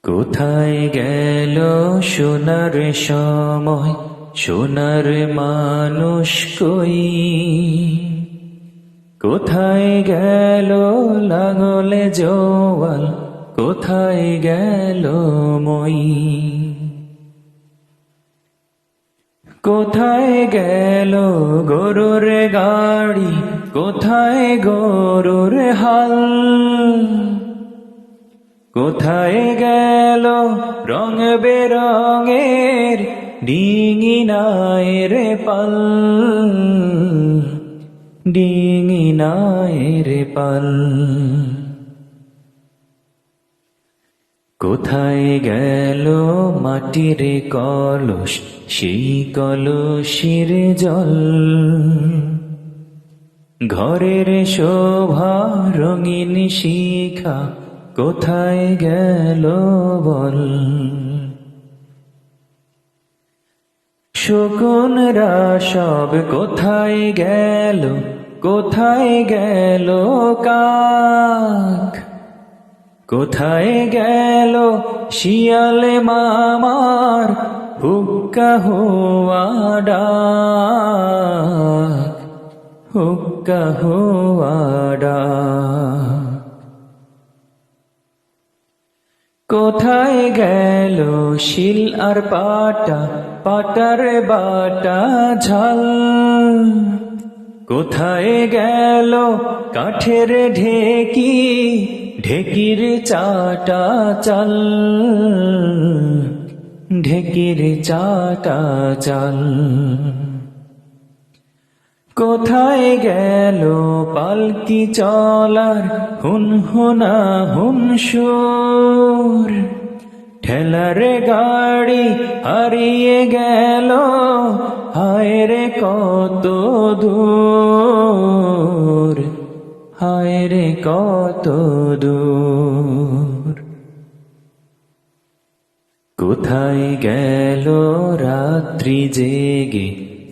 কোথায় গেল সোনার সময়, সোনার মানুষ কই? কোথায় গেল লাঙলে জোয়াল, কোথায় গেল মই? কোথায় গেল গরুর গাড়ি, কোথায় গরুর হাল? কোথায় গেল রং বেরঙের ডিঙি নায়ের পাল, ডিঙি নায়ের পাল? কোথায় গেল মাটির কলস, সেই কলসের জল? ঘরের শোভা রঙিন শিখা, কোথায় গেল বল? শকুনরা সব কোথায় গেল, কোথায় গেল কাক? কোথায় গেল শিয়াল মামার হুক্কা হুয়া ডাক, হুক্কা হুয়া ডাক? কোথায় গেল শিল আর পাটা, পাটার বাটা ঝাল? কোথায় গেল কাঠের ঢেকি, ঢেকির চাটা চাল, ঢেকির চাটা চাল? কোথায় গেল পালকি চলার হুনহুনা হুমসুর? ঠেলার গাড়ি হারিয়ে গেল, হায় রে কত দূর, হায় রে কত দূর? কোথায় গেল রাত্রি জেগে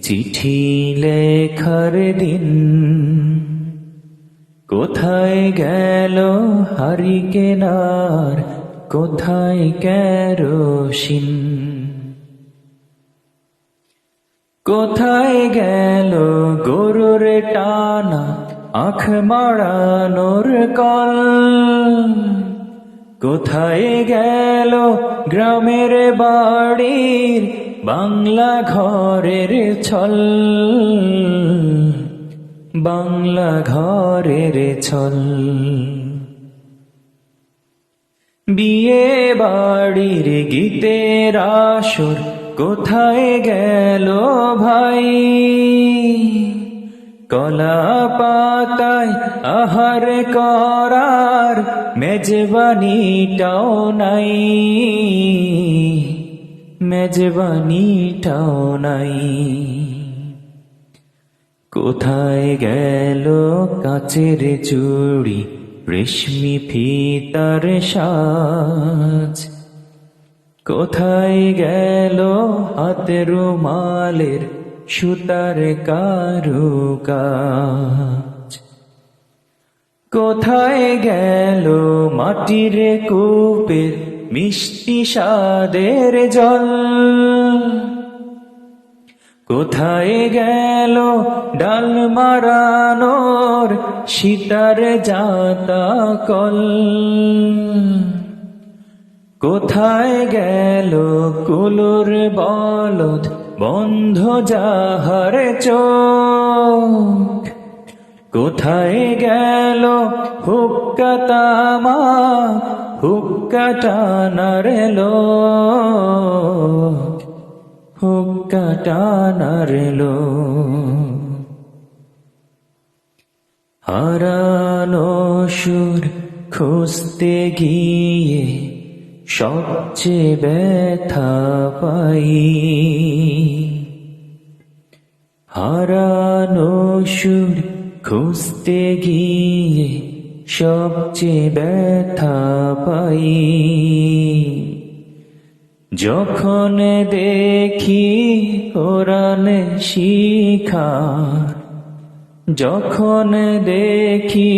চিঠি লেখার দিন? কোথায় গেল হারিকেনার, কোথায় কেরোসিন? কোথায় গেল গরুর টানা আখ মাড়ানোর কল? কোথায় গেল গ্রামের বাড়ির বাংলা ঘরের ছল, বাংলা ঘরের ছল? বিয়ে বাড়ির গীতের আসর, কোথায় গেল ভাই? কলা পাতায় আহার করার মেজবানিটাও নাই, মেজবানিটাও নাই? কোথায় গেল কাচের চুড়ি, রেশমি ফিতার সাজ? কোথায় গেল হাতের রুমালের সুতার কারুকাজ? কোথায় গেল মাটির কূপের মিষ্টি স্বাদের জল? কোথায় গেল ডাল মারানোর সীতার জাতা কল? কোথায় গেল কুলোর বলদ বন্ধ যাহার চোখ? কোথায় গেল হুক্কা তামা, হুক্কা টানার লোক, হুক্কা টানার লোক? হারানো সুর খুঁজতে গিয়ে সবচেয়ে ব্যথা পাই, হারানো সুর খুঁজতে গিয়ে সবচেয়ে ব্যথা পাই। যখন দেখি কোরআন শিখার, যখন দেখি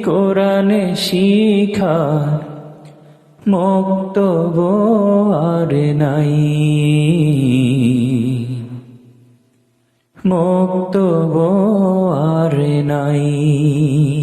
কোরআন শিখার মুক্তব আর নাই, মুক্তব আর নাই।